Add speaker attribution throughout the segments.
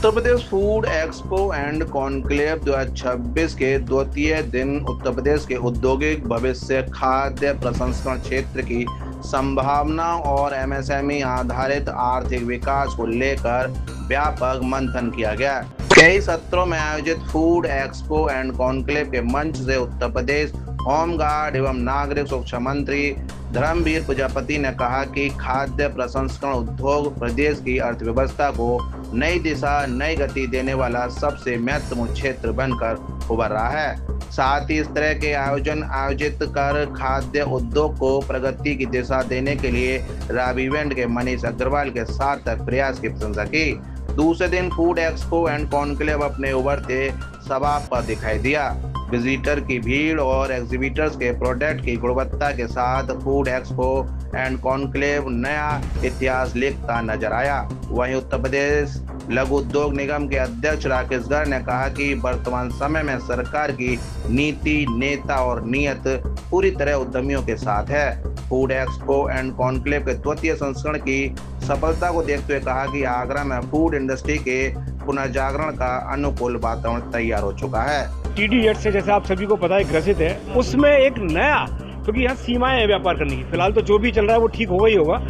Speaker 1: Uttar Pradesh food expo and conclave 2026 के द्वितीय दिन उत्तर प्रदेश के औद्योगिक भविष्य, खाद्य प्रसंस्करण क्षेत्र की संभावना और एमएसएमई आधारित आर्थिक विकास को लेकर व्यापक मंथन किया गया। कई सत्रों में आयोजित फूड एक्सपो एंड कॉन्क्लेव के मंच से उत्तर प्रदेश होमगार्ड एवं नागरिक सुरक्षा मंत्री धर्मवीर प्रजापति ने कहा कि खाद्य प्रसंस्करण उद्योग प्रदेश की अर्थव्यवस्था को नई दिशा, नई गति देने वाला सबसे महत्वपूर्ण क्षेत्र बनकर उभर रहा है। साथ ही इस तरह के आयोजन आयोजित कर खाद्य उद्योग को प्रगति की दिशा देने के लिए रावीवेंट के मनीष अग्रवाल के सार्थक प्रयास की प्रशंसा की। दूसरे दिन फूड एक्सपो एंड कॉन्क्लेव अपने उभरते स्वभाव पर दिखाई दिया। विजिटर की भीड़ और एग्जीबिटर्स के प्रोडक्ट की गुणवत्ता के साथ फूड एक्सपो एंड कॉन्क्लेव नया इतिहास लिखता नजर आया। वहीं उत्तर प्रदेश लघु उद्योग निगम के अध्यक्ष राकेश गर्ग ने कहा कि वर्तमान समय में सरकार की नीति, नेता और नीयत पूरी तरह उद्यमियों के साथ है। फूड एक्सपो एंड कॉन्क्लेव के द्वितीय संस्करण की सफलता को देखते हुए कहा कि आगरा में फूड इंडस्ट्री के पुनर्जागरण का अनुकूल वातावरण तैयार हो चुका है।
Speaker 2: TDZ से जैसा आप सभी को पता है ग्रसित है, उसमें एक नया, क्योंकि यहाँ सीमाएं हैं व्यापार करने की, फिलहाल तो जो भी चल रहा है वो ठीक होगा ही होगा।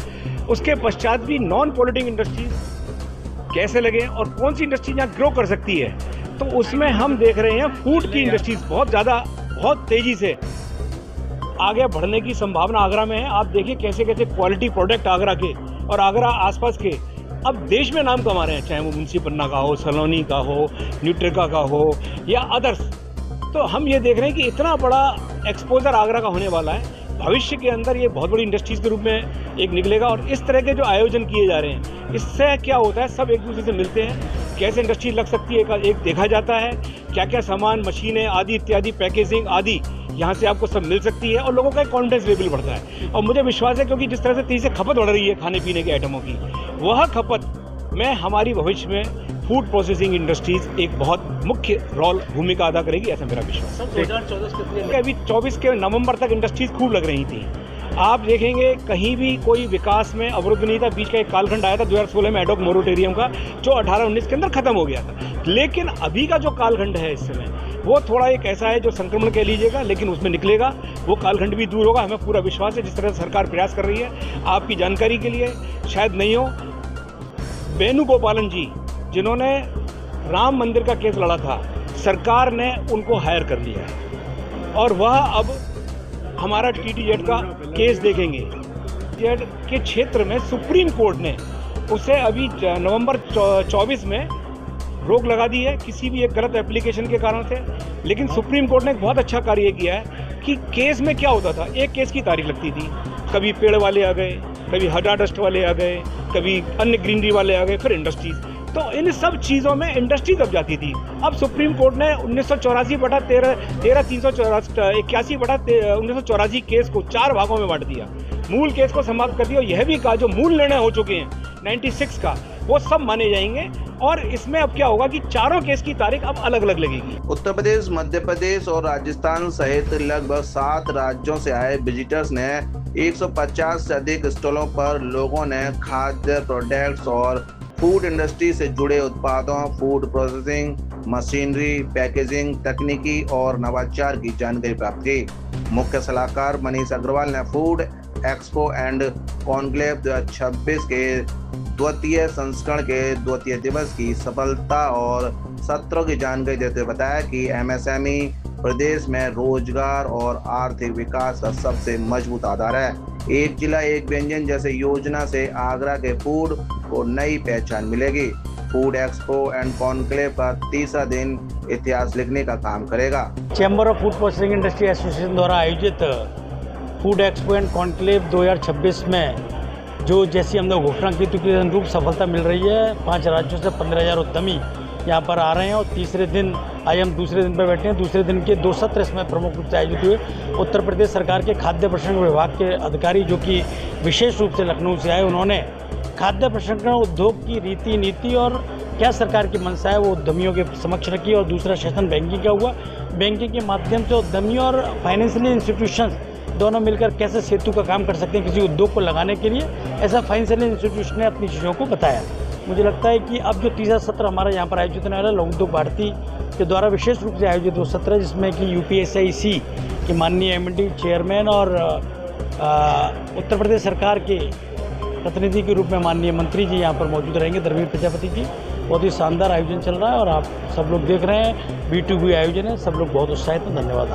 Speaker 2: उसके पश्चात भी नॉन पॉलिटिंग इंडस्ट्रीज कैसे लगे और कौन सी इंडस्ट्री यहाँ ग्रो कर सकती है, तो उसमें हम देख रहे हैं फूड की इंडस्ट्रीज बहुत तेजी से आगे बढ़ने की संभावना आगरा में है। आप देखिए कैसे कैसे क्वालिटी प्रोडक्ट आगरा के और आगरा आसपास के अब देश में नाम कमा रहे हैं, चाहे वो मुंशी पन्ना का हो, सलोनी का हो, न्यूट्रिका का हो या अदर्स। तो हम ये देख रहे हैं कि इतना बड़ा एक्सपोजर आगरा का होने वाला है। भविष्य के अंदर ये बहुत बड़ी इंडस्ट्रीज के रूप में एक निकलेगा। और इस तरह के जो आयोजन किए जा रहे हैं, इससे क्या होता है, सब एक दूसरे से मिलते हैं, कैसे इंडस्ट्री लग सकती है एक देखा जाता है, क्या क्या सामान, मशीनें आदि इत्यादि, पैकेजिंग आदि यहाँ से आपको सब मिल सकती है और लोगों का कॉन्फिडेंस लेवल बढ़ता है। और मुझे विश्वास है क्योंकि जिस तरह से तेजी से खपत बढ़ रही है खाने पीने के आइटमों की, वह खपत में हमारी भविष्य में फूड प्रोसेसिंग इंडस्ट्रीज एक बहुत मुख्य भूमिका अदा करेगी, ऐसा मेरा विश्वास है। 2024 अभी 24 के नवंबर तक इंडस्ट्रीज खूब लग रही थी। आप देखेंगे कहीं भी कोई विकास में अवरुद्ध नहीं था। बीच का एक कालखंड आया था 2016 में एडॉक मोरेटोरियम का, जो 18-19 के अंदर खत्म हो गया था। लेकिन अभी का जो कालखंड है इस समय, वो थोड़ा एक ऐसा है जो संक्रमण कह लीजिएगा, लेकिन उसमें निकलेगा, वो कालखंड भी दूर होगा। हमें पूरा विश्वास है जिस तरह से सरकार प्रयास कर रही है। आपकी जानकारी के लिए शायद नहीं हो, वेणुगोपालन जी जिन्होंने राम मंदिर का केस लड़ा था, सरकार ने उनको हायर कर लिया है और वह अब हमारा TDZ का केस देखेंगे। TDZ के क्षेत्र में सुप्रीम कोर्ट ने उसे अभी नवंबर 24 में रोक लगा दी है किसी भी एक गलत एप्लीकेशन के कारण से। लेकिन सुप्रीम कोर्ट ने एक बहुत अच्छा कार्य किया है कि केस में क्या होता था, एक केस की तारीख लगती थी, कभी पेड़ वाले आ गए, कभी हड्डा डस्ट वाले आ गए, कभी अन्य ग्रीनरी वाले आ गए, फिर इंडस्ट्रीज। तो इन सब चीज़ों में इंडस्ट्री दब जाती थी। अब सुप्रीम कोर्ट ने 1984/1984 केस को 4 भागों में बांट दिया, मूल केस को समाप्त कर दिया। यह भी कहा जो मूल निर्णय हो चुके हैं 96 का, वो सब माने जाएंगे। और इसमें अब क्या होगा कि चारों केस की तारीख अब अलग अलग लगेगी।
Speaker 1: उत्तर प्रदेश, मध्य प्रदेश और राजस्थान सहित लगभग 7 राज्यों से आए विजिटर्स ने 150 से अधिक स्टॉलों पर लोगों ने खाद्य प्रोडक्ट्स और फूड इंडस्ट्री से जुड़े उत्पादों, फूड प्रोसेसिंग, मशीनरी, पैकेजिंग, तकनीकी और नवाचार की जानकारी प्राप्त की। मुख्य सलाहकार मनीष अग्रवाल ने फूड एक्सपो एंड कॉन्क्लेव 2026 के द्वितीय संस्करण के द्वितीय दिवस की सफलता और सत्रों की जानकारी देते हुए बताया कि MSME प्रदेश में रोजगार और आर्थिक विकास का सबसे मजबूत आधार है। एक जिला एक व्यंजन जैसे योजना से आगरा के फूड को नई पहचान मिलेगी। फूड एक्सपो एंड कॉन्क्लेव का तीसरा दिन इतिहास लिखने का काम करेगा।
Speaker 3: Chamber of food processing industry association द्वारा आयोजित फूड एक्सपो एंड कॉन्क्लेव 2026 में जो जैसी हमने घोषणा की थी कि अनुरूप सफलता मिल रही है। 5 राज्यों से 15,000 उद्यमी यहाँ पर आ रहे हैं और तीसरे दिन, आज हम दूसरे दिन पर बैठे हैं, दूसरे दिन के 2 सत्र इसमें प्रमुख रूप से आयोजित हुए। उत्तर प्रदेश सरकार के खाद्य प्रसंस्करण विभाग के अधिकारी जो कि विशेष रूप से लखनऊ से आए, उन्होंने खाद्य प्रसंस्करण उद्योग की रीति नीति और क्या सरकार की मंशा है वो उद्यमियों के समक्ष रखी। और दूसरा सेशन बैंकिंग का हुआ। बैंकिंग के माध्यम से उद्यमियों और फाइनेंशियल इंस्टीट्यूशंस दोनों मिलकर कैसे सेतु का काम कर सकते हैं किसी उद्योग को लगाने के लिए, ऐसा फाइनेंशियल इंस्टीट्यूशन ने अपनी चीज़ों को बताया। मुझे लगता है कि अब जो तीसरा सत्र हमारा यहाँ पर आयोजित होने वाला है, लोक उद्योग भारती के द्वारा विशेष रूप से आयोजित वो सत्र है, जिसमें कि UPSIC के माननीय MD चेयरमैन और उत्तर प्रदेश सरकार के प्रतिनिधि के रूप में माननीय मंत्री जी यहाँ पर मौजूद रहेंगे, धर्मेंद्र प्रजापति जी। बहुत ही शानदार आयोजन चल रहा है और आप सब लोग देख रहे हैं, B2B आयोजन है, सब लोग बहुत उत्साहित हैं। धन्यवाद।